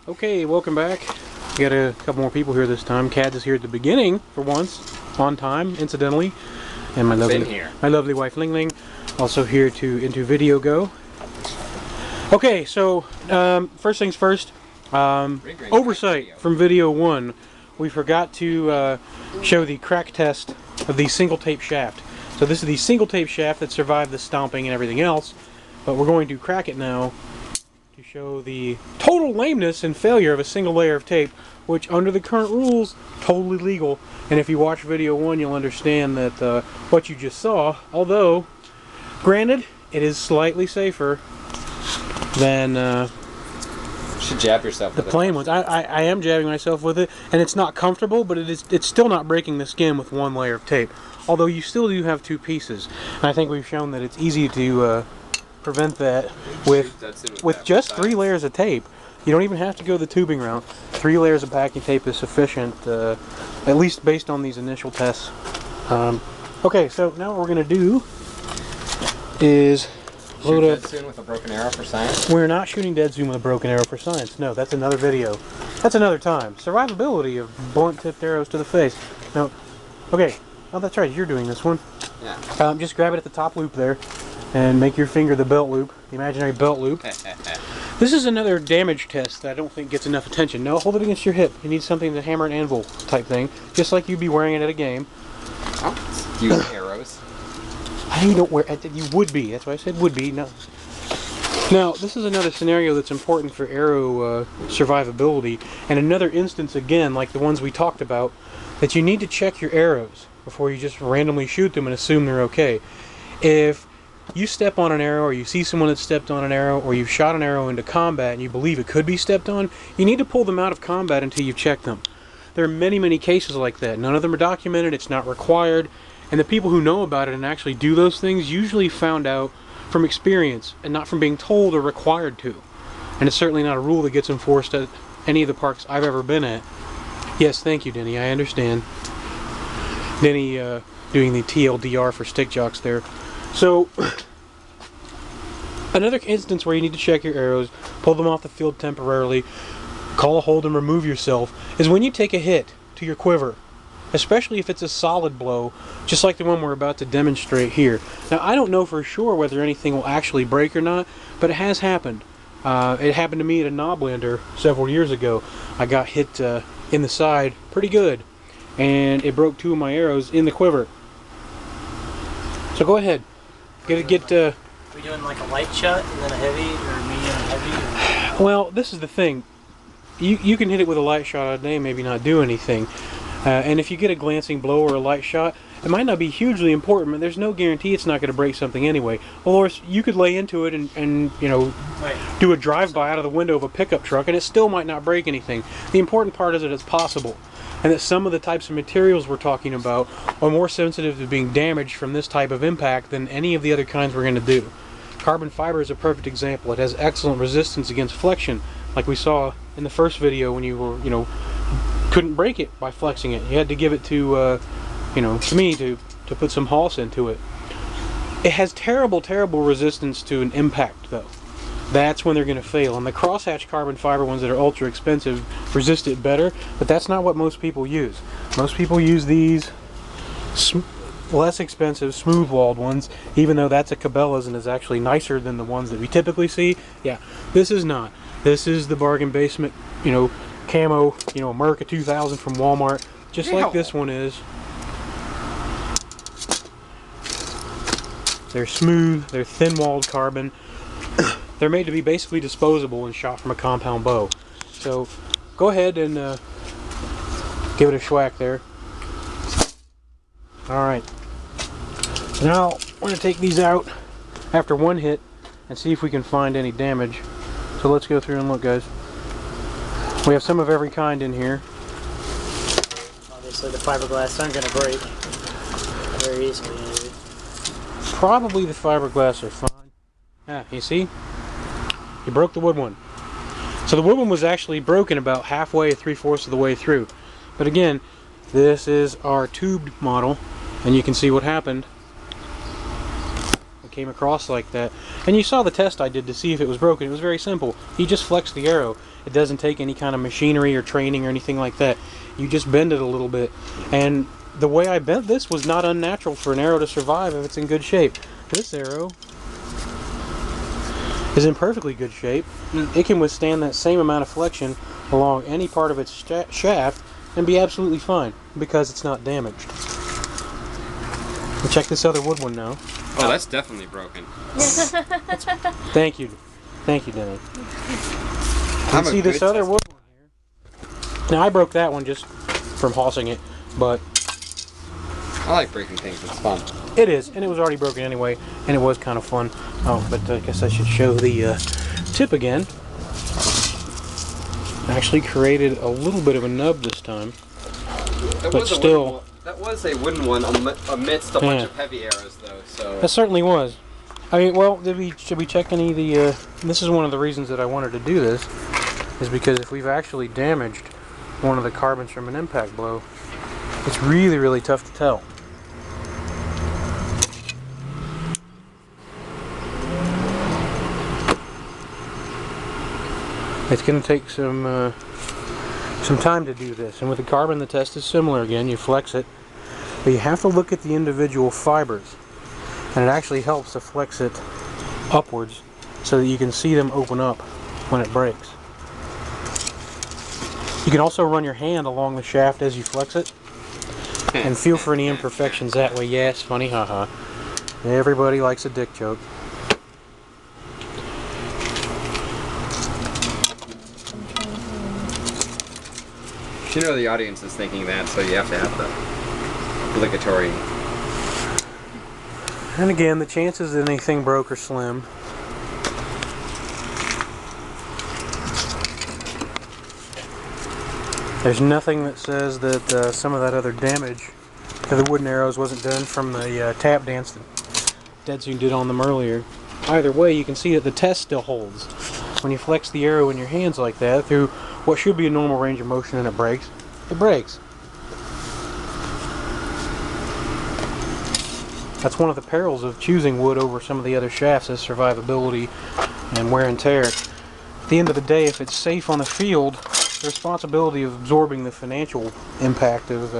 Okay, welcome back. We got a couple more people here this time. Cads is here at the beginning for once, on time, incidentally, and my lovely wife Ling Ling, also here to Into Video Go. Okay, so first things first. Oversight from video 1. We forgot to show the crack test of the single tape shaft. So this is the single tape shaft that survived the stomping and everything else, but we're going to crack it now to show the total lameness and failure of a single layer of tape, which under the current rules, totally legal. And if you watch video 1, you'll understand that what you just saw, although, granted, it is slightly safer than you should jab yourself with the plain ones. I am jabbing myself with it, and it's not comfortable, but it's still not breaking the skin with one layer of tape. Although you still do have two pieces, and I think we've shown that it's easy to prevent that with just 3 layers of tape. You don't even have to go the tubing route. 3 layers of packing tape is sufficient, at least based on these initial tests. Okay, so now what we're going to do is load up. Dead Soon with a broken arrow for science? We're not shooting Dead Zoom with a broken arrow for science. No, that's another video. That's another time. Survivability of blunt-tipped arrows to the face. No. Okay. Oh, that's right. You're doing this one. Yeah. Just grab it at the top loop there, and make your finger the belt loop, the imaginary belt loop. This is another damage test that I don't think gets enough attention. No, hold it against your hip. You need something to hammer and anvil type thing, just like you'd be wearing it at a game. Use arrows. I don't wear. You would be. That's why I said would be. No. Now, this is another scenario that's important for arrow survivability, and another instance again, like the ones we talked about, that you need to check your arrows before you just randomly shoot them and assume they're okay. If you step on an arrow, or you see someone that stepped on an arrow, or you've shot an arrow into combat and you believe it could be stepped on, you need to pull them out of combat until you've checked them. There are many, many cases like that. None of them are documented. It's not required. And the people who know about it and actually do those things usually found out from experience and not from being told or required to. And it's certainly not a rule that gets enforced at any of the parks I've ever been at. Yes, thank you, Denny. I understand. Denny doing the TLDR for stick jocks there. So, another instance where you need to check your arrows, pull them off the field temporarily, call a hold and remove yourself, is when you take a hit to your quiver. Especially if it's a solid blow, just like the one we're about to demonstrate here. Now, I don't know for sure whether anything will actually break or not, but it has happened. It happened to me at a knoblander several years ago. I got hit in the side pretty good, and it broke 2 of my arrows in the quiver. So go ahead. Are we doing like a light shot and then a heavy, or medium and heavy? Or? Well, this is the thing. You can hit it with a light shot all day and maybe not do anything. And if you get a glancing blow or a light shot, it might not be hugely important, but there's no guarantee it's not going to break something anyway. Or you could lay into it and you know, do a drive-by out of the window of a pickup truck, and it still might not break anything. The important part is that it's possible, and that some of the types of materials we're talking about are more sensitive to being damaged from this type of impact than any of the other kinds we're going to do. Carbon fiber is a perfect example. It has excellent resistance against flexion, like we saw in the first video when you were, couldn't break it by flexing it. You had to give it to, to me to put some Hoss into it. It has terrible, terrible resistance to an impact, though. That's when they're going to fail. And the crosshatch carbon fiber ones that are ultra expensive resist it better, but that's not what most people use. Most people use these less expensive, smooth-walled ones, even though that's a Cabela's and is actually nicer than the ones that we typically see. Yeah, this is not. This is the bargain basement, camo, America 2000 from Walmart, just like this one is. They're smooth, they're thin-walled carbon. They're made to be basically disposable and shot from a compound bow. So, go ahead and give it a schwack there. Alright. Now, we're going to take these out after one hit and see if we can find any damage. So let's go through and look, guys. We have some of every kind in here. Obviously the fiberglass aren't going to break very easily. Maybe. Probably the fiberglass are fine. Ah, you see? You broke the wood one. So the wood one was actually broken about halfway, 3/4 of the way through. But again, this is our tubed model, and you can see what happened. It came across like that. And you saw the test I did to see if it was broken. It was very simple. You just flex the arrow. It doesn't take any kind of machinery or training or anything like that. You just bend it a little bit. And the way I bent this was not unnatural for an arrow to survive if it's in good shape. This arrow is in perfectly good shape. It can withstand that same amount of flexion along any part of its shaft and be absolutely fine because it's not damaged. We'll check this other wood one now. Oh, that's definitely broken. Thank you. Thank you, Denny. I'm a See this good other tester. wood one here. Now I broke that one just from hossing it, but I like breaking things. It's fun. it is, and it was already broken anyway, and it was kind of fun. Oh, but I guess I should show the tip again. Actually created a little bit of a nub this time. That But was a still- wooden one. That was a wooden one amidst a bunch Yeah. of heavy arrows, though. So That certainly was. I mean, well, should we check any of the? This is one of the reasons that I wanted to do this, is because if we've actually damaged one of the carbons from an impact blow, it's really, really tough to tell. It's going to take some time to do this, and with the carbon, the test is similar. Again, you flex it, but you have to look at the individual fibers. And it actually helps to flex it upwards so that you can see them open up when it breaks. You can also run your hand along the shaft as you flex it and feel for any imperfections that way. Yes, funny, haha. Everybody likes a dick joke. you know the audience is thinking that, so you have to have the obligatory. And again, the chances that anything broke are slim. There's nothing that says that some of that other damage to the wooden arrows wasn't done from the tap dance that Dead Soon did on them earlier. Either way, you can see that the test still holds. When you flex the arrow in your hands like that through what should be a normal range of motion and it breaks, it breaks. That's one of the perils of choosing wood over some of the other shafts, is survivability and wear and tear. At the end of the day, if it's safe on the field, the responsibility of absorbing the financial impact of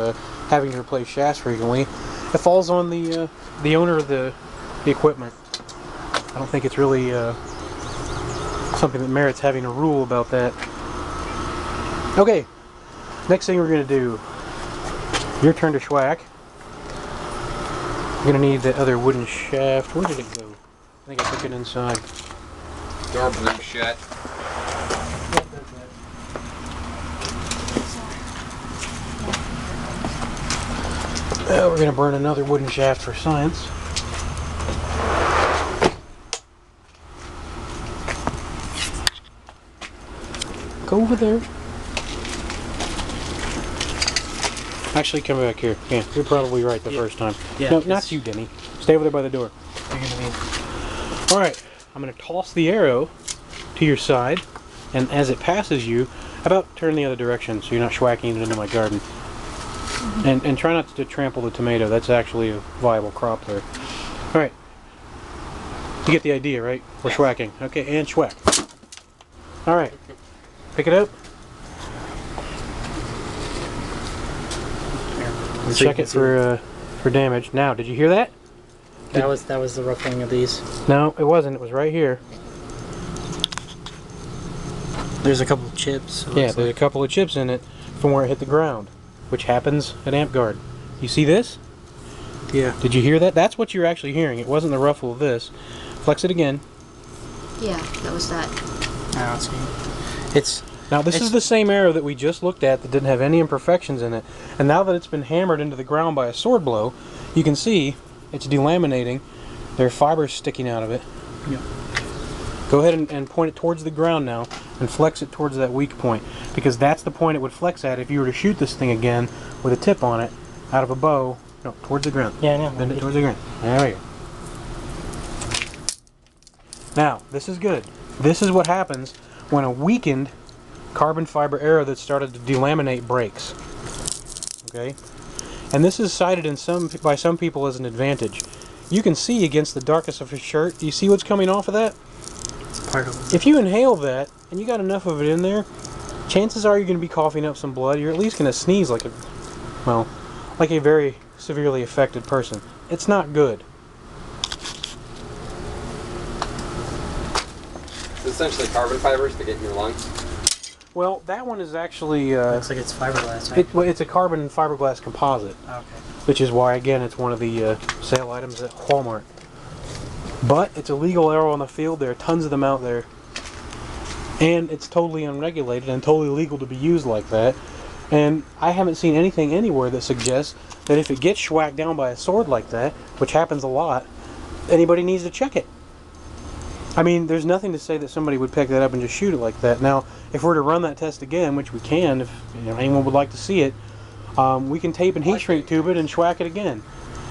having to replace shafts frequently, it falls on the owner of the equipment. I don't think it's really something that merits having a rule about that. Okay, next thing we're going to do, your turn to schwack. You're going to need the other wooden shaft. Where did it go? I think I took it inside. Door blew shut. We're going to burn another wooden shaft for science. Go over there. Actually, come back here. Yeah, you're probably right the first time. Yeah, No, it's- not you, Denny. Stay over there by the door. You're gonna need. Alright, I'm going to toss the arrow to your side, and as it passes you, about turn the other direction so you're not schwacking it into my garden. And try not to trample the tomato. That's actually a viable crop there. Alright. You get the idea, right? We're schwacking. Okay, and schwack. Alright. Pick it up. And check it for damage. Now, did you hear that? That was the ruffling of these. No, it wasn't. It was right here. There's a couple of chips. Yeah, there's a couple of chips in it from where it hit the ground, which happens at Amp Guard. You see this? Yeah. Did you hear that? That's what you're actually hearing. It wasn't the ruffle of this. Flex it again. Yeah, that was that. Now it's Now, this is the same arrow that we just looked at that didn't have any imperfections in it. And now that it's been hammered into the ground by a sword blow, you can see it's delaminating. There are fibers sticking out of it. Yeah. Go ahead and point it towards the ground now and flex it towards that weak point, because that's the point it would flex at if you were to shoot this thing again with a tip on it out of a bow. No, towards the ground. Yeah, I know. Bend it towards the ground. There we go. Now, this is good. This is what happens when a weakened carbon fiber arrow that started to delaminate breaks. Okay? And this is cited by some people as an advantage. You can see against the darkness of his shirt. Do you see what's coming off of that? part of it. If you inhale that and you got enough of it in there, chances are you're going to be coughing up some blood. You're at least going to sneeze like a very severely affected person. It's not good. It's essentially carbon fibers to get in your lungs. Well, that one is actually Looks like it's fiberglass, right? it's a carbon and fiberglass composite, Okay. which is why again it's one of the sale items at Walmart. But it's a legal arrow on the field. There are tons of them out there, and it's totally unregulated and totally legal to be used like that. And I haven't seen anything anywhere that suggests that if it gets schwacked down by a sword like that, which happens a lot, anybody needs to check it. I mean, there's nothing to say that somebody would pick that up and just shoot it like that. Now, if we're to run that test again, which we can, if anyone would like to see it, we can tape and heat shrink tube it and schwack it again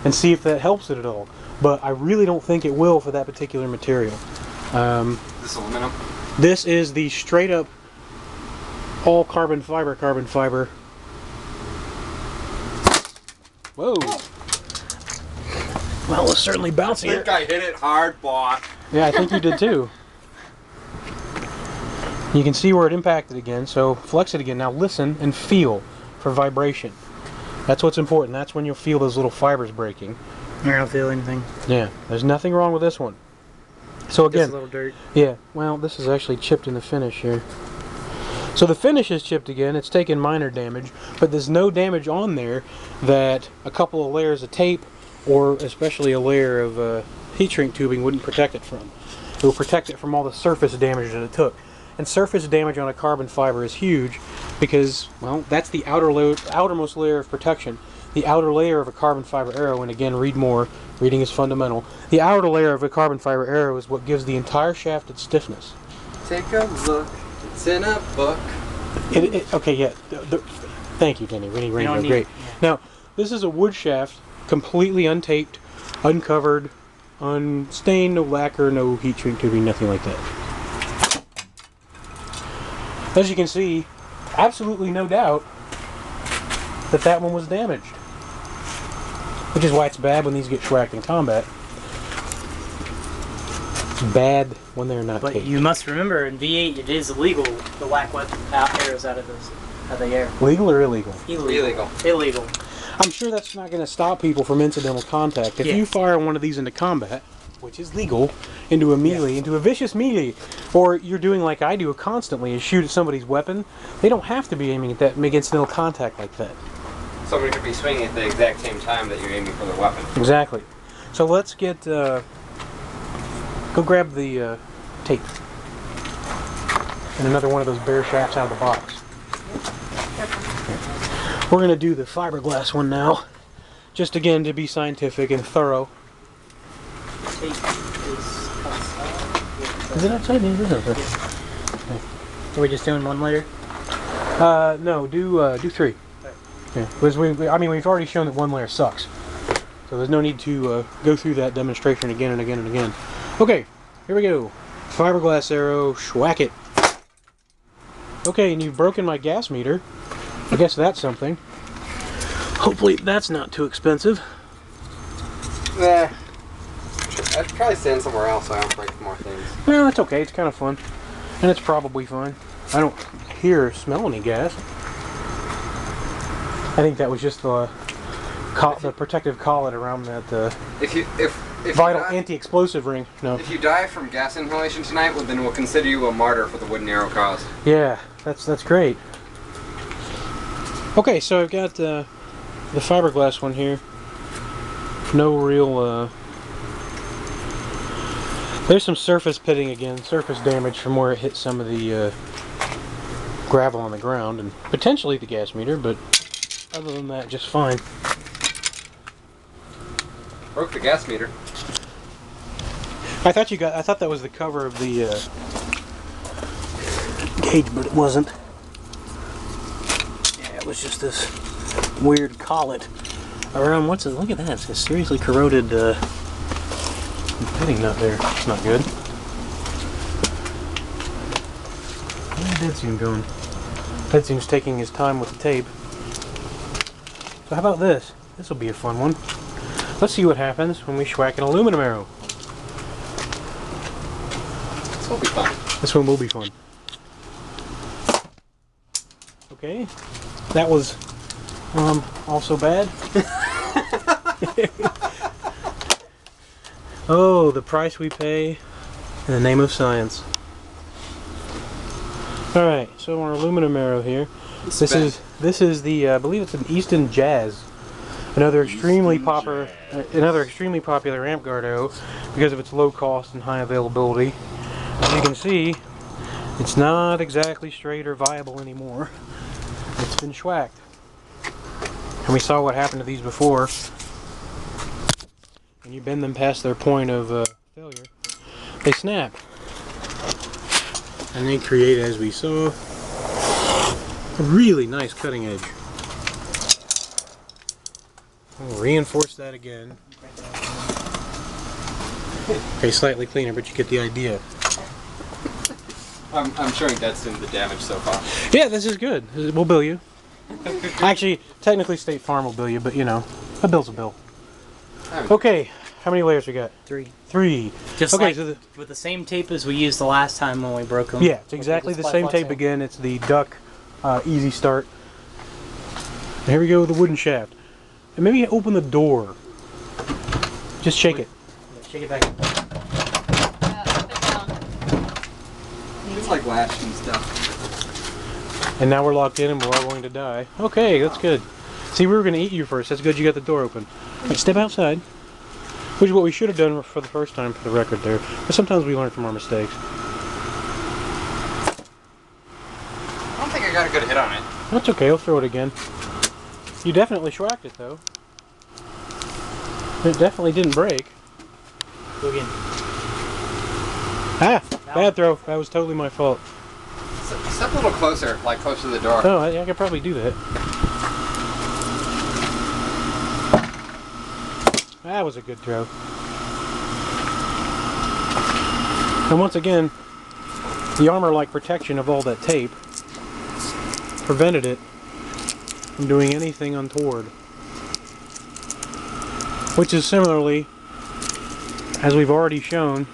and see if that helps it at all. But I really don't think it will for that particular material. This aluminum. This is the straight up all carbon fiber. Whoa. Well, it's certainly bouncing. I think I hit it hard, boss. Yeah, I think you did too. You can see where it impacted again, so flex it again. Now listen and feel for vibration. That's what's important. That's when you'll feel those little fibers breaking. I don't feel anything. Yeah, there's nothing wrong with this one. So Just again, a little dirt. yeah, well, this is actually chipped in the finish here. So the finish is chipped again. It's taken minor damage, but there's no damage on there that a couple of layers of tape or especially a layer of heat shrink tubing wouldn't protect it from. It will protect it from all the surface damage that it took. And surface damage on a carbon fiber is huge because, well, that's the outermost layer of protection. The outer layer of a carbon fiber arrow, and again, read more, reading is fundamental. The outer layer of a carbon fiber arrow is what gives the entire shaft its stiffness. Take a look. It's in a book. Okay, yeah. Thank you, Denny. Reading don't Rainbow, need great. it, yeah. Now, this is a wood shaft, completely untaped, uncovered, unstained, no lacquer, no heat shrink tubing, nothing like that. As you can see, absolutely no doubt that that one was damaged. Which is why it's bad when these get schwacked in combat. It's bad when they're not But taped. you must remember, in V8, it is illegal to whack arrows out of the air. Legal or illegal? Illegal. Illegal. I'm sure that's not going to stop people from incidental contact. If Yeah. you fire one of these into combat, which is legal, into a melee, into a vicious melee, or you're doing like I do constantly, is shoot at somebody's weapon, they don't have to be aiming at that, make incidental contact like that. Somebody could be swinging at the exact same time that you're aiming for their weapon. Exactly. So let's get, go grab the tape. And another one of those bare shafts out of the box. We're going to do the fiberglass one now. Just again to be scientific and thorough. Tape is outside. Is it outside? It is outside. Are we just doing one layer? No, do three. Yeah, because we've already shown that one layer sucks. So there's no need to go through that demonstration again and again and again. Okay, here we go. Fiberglass arrow, schwack it. Okay, and you've broken my gas meter. I guess that's something. Hopefully that's not too expensive. I'd probably stand somewhere else so I don't break more things. Well, that's okay. It's kind of fun. And it's probably fine. I don't hear or smell any gas. I think that was just the protective collet around that If vital you die, anti-explosive ring. No. if you die from gas inhalation tonight, well, then we'll consider you a martyr for the wooden arrow cause. Yeah, that's great. Okay, so I've got the fiberglass one here. No real. There's some surface pitting again, surface damage from where it hit some of the gravel on the ground, and potentially the gas meter, but other than that, just fine. Broke the gas meter. I thought that was the cover of the gauge, but it wasn't. Yeah, it was just this weird collet around. What's it? Look at that! It's a seriously corroded pitting nut there. It's not good. Where's Dead Seam going? Dead Seam's taking his time with the tape. So how about this? This will be a fun one. Let's see what happens when we schwack an aluminum arrow. This will be fun. This one will be fun. Okay, that was also bad. Oh, the price we pay in the name of science. All right, so our aluminum arrow here. This is the I believe it's an Easton Jazz, another extremely popular amp guard arrow because of its low cost and high availability. As you can see, it's not exactly straight or viable anymore. It's been schwacked. And we saw what happened to these before. When you bend them past their point of failure, they snap. And they create, as we saw, a really nice cutting edge. We'll reinforce that again. Okay, slightly cleaner, but you get the idea. I'm showing Deadstone the damage so far. Yeah, this is good. We'll bill you. Actually, technically State Farm will bill you, but you know, a bill's a bill. Okay, how many layers we got? 3. 3. Just okay, like so with the same tape as we used the last time when we broke them. yeah, it's exactly the same tape again. It's the Duck Easy Start. And here we go with the wooden shaft. And maybe open the door. Just shake it. Shake it back. Up and down. It's like latched and stuff. And now we're locked in and we're all going to die. Okay, that's good. See, we were going to eat you first. That's good you got the door open. Right, step outside. Which is what we should have done for the first time, for the record there. But sometimes we learn from our mistakes. I don't think I got a good hit on it. That's okay, I'll throw it again. You definitely schwacked it, though. It definitely didn't break. Go again. Ah! Bad throw. That was totally my fault. Step a little closer, like closer to the door. Oh, I could probably do that. That was a good throw. And once again, the armor-like protection of all that tape prevented it from doing anything untoward. Which is similarly, as we've already shown,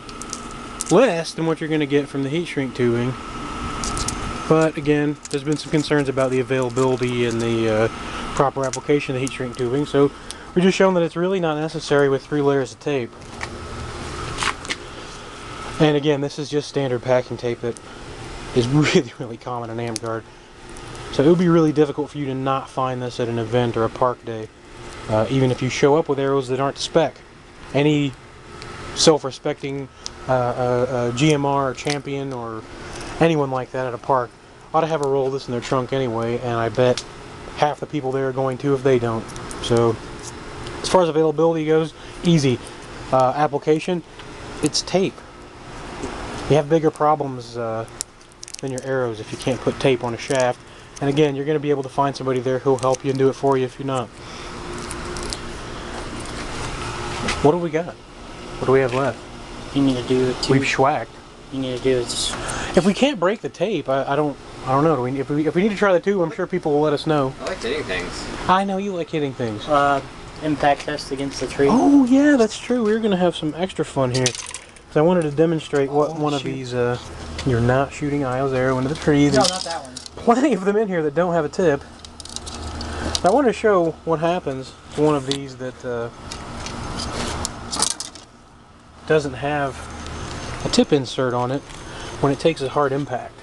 less than what you're going to get from the heat shrink tubing. But again, there's been some concerns about the availability and the proper application of the heat shrink tubing, so we've just shown that it's really not necessary with 3 layers of tape. And again, this is just standard packing tape that is really, really common in amp guard. So it would be really difficult for you to not find this at an event or a park day, even if you show up with arrows that aren't to spec. Any self-respecting GMR or champion or anyone like that at a park ought to have a roll of this in their trunk anyway, and I bet half the people there are going to if they don't. So as far as availability goes, easy. Application, it's tape. You have bigger problems than your arrows if you can't put tape on a shaft. And again, you're going to be able to find somebody there who'll help you and do it for you if you're not. What do we got? What do we have left? You need to do it too. We've schwacked. You need to do it. If we can't break the tape, I don't know. If we need to try the tube, I'm sure people will let us know. I like hitting things. I know you like hitting things. Impact test against the tree. Oh yeah, that's true. We're gonna have some extra fun here. Because I wanted to demonstrate what one of these. You're not shooting Isles arrow into the tree. No, There's not that one. plenty of them in here that don't have a tip. I want to show what happens to one of these that doesn't have a tip insert on it when it takes a hard impact.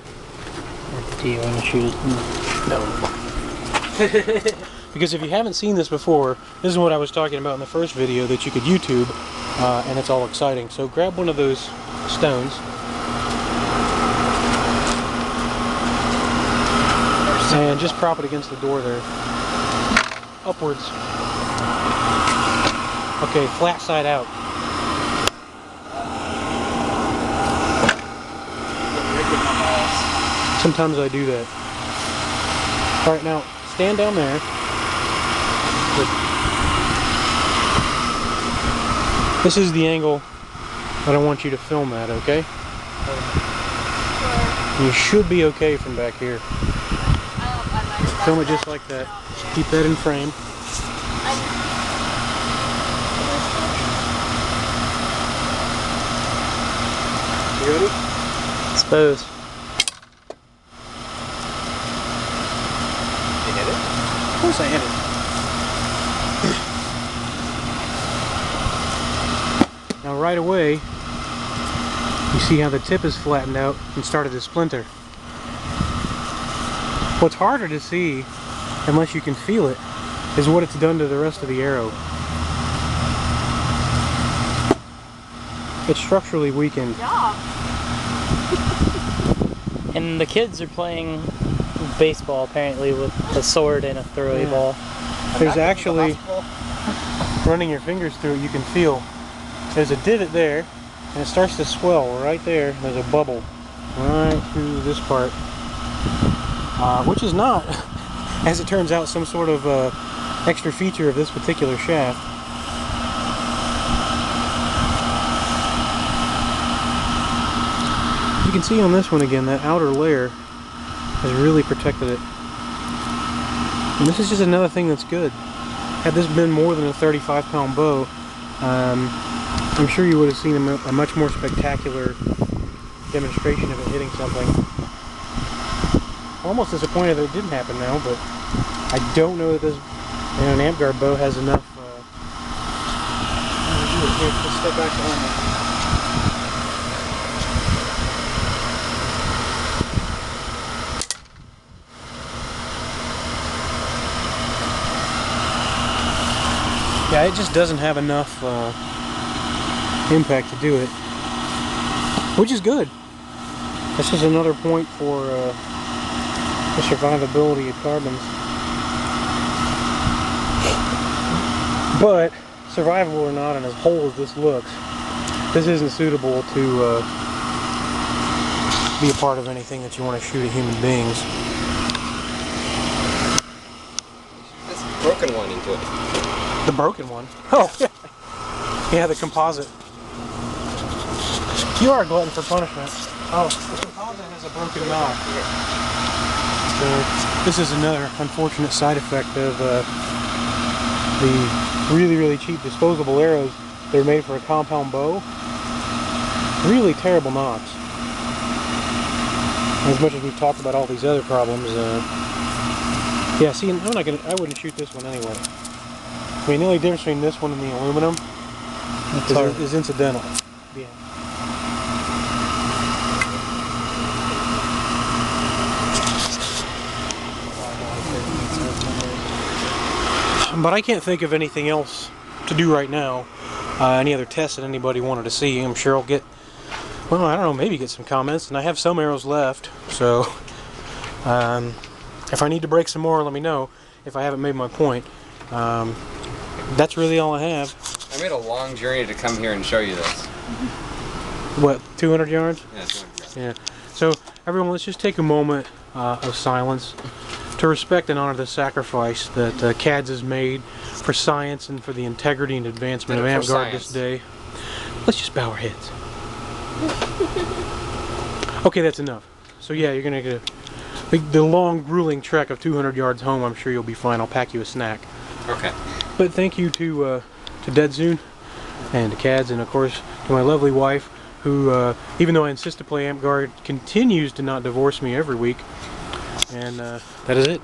Do you want to shoot it? No. Because if you haven't seen this before, this is what I was talking about in the first video that you could YouTube, and it's all exciting. So grab one of those stones. And just prop it against the door there. Upwards. Okay, flat side out. Sometimes I do that. Alright, now stand down there. This is the angle that I want you to film at, okay? You should be okay from back here. Film it just like that. Just keep that in frame. You ready? suppose. You hit it? Of course I hit it. Now right away, you see how the tip is flattened out and started to splinter. What's harder to see, unless you can feel it, is what it's done to the rest of the arrow. It's structurally weakened. Job. And the kids are playing baseball apparently with a sword and a throwaway ball. There's actually, running your fingers through it, you can feel there's a divot there, and it starts to swell right there. There's a bubble right through this part, which is not, as it turns out, some sort of extra feature of this particular shaft. You can see on this one again, that outer layer has really protected it. And this is just another thing that's good. Had this been more than a 35-pound bow, I'm sure you would have seen a much more spectacular demonstration of it hitting something. I'm almost disappointed that it didn't happen now, but I don't know that this, an amp guard bow has enough. Here, let's step back behind me. Yeah, it just doesn't have enough impact to do it, which is good. This is another point for the survivability of carbons. But survivable or not, and as whole as this looks, this isn't suitable to be a part of anything that you want to shoot at human beings. This broken one into it. The broken one? Oh, yeah, the composite. You are a glutton for punishment. Oh, the composite has a broken knob. So this is another unfortunate side effect of the really, really cheap disposable arrows that are made for a compound bow. Really terrible knobs. As much as we've talked about all these other problems, yeah. See, I wouldn't shoot this one anyway. I mean, the only difference between this one and the aluminum is incidental. Yeah. But I can't think of anything else to do right now. Any other tests that anybody wanted to see. I'm sure I'll get, well, I don't know, maybe get some comments. And I have some arrows left, so if I need to break some more, let me know if I haven't made my point. That's really all I have. I made a long journey to come here and show you this. What, 200 yards? Yeah, 200 yards. Yeah. So, everyone, let's just take a moment of silence to respect and honor the sacrifice that CADS has made for science and for the integrity and advancement of AmpGuard this day. Let's just bow our heads. Okay, that's enough. So yeah, you're gonna get the long, grueling trek of 200 yards home. I'm sure you'll be fine. I'll pack you a snack. Okay. But thank you to Deadzoon and to CADS, and of course to my lovely wife, who, even though I insist to play AmpGuard, continues to not divorce me every week. And that is it.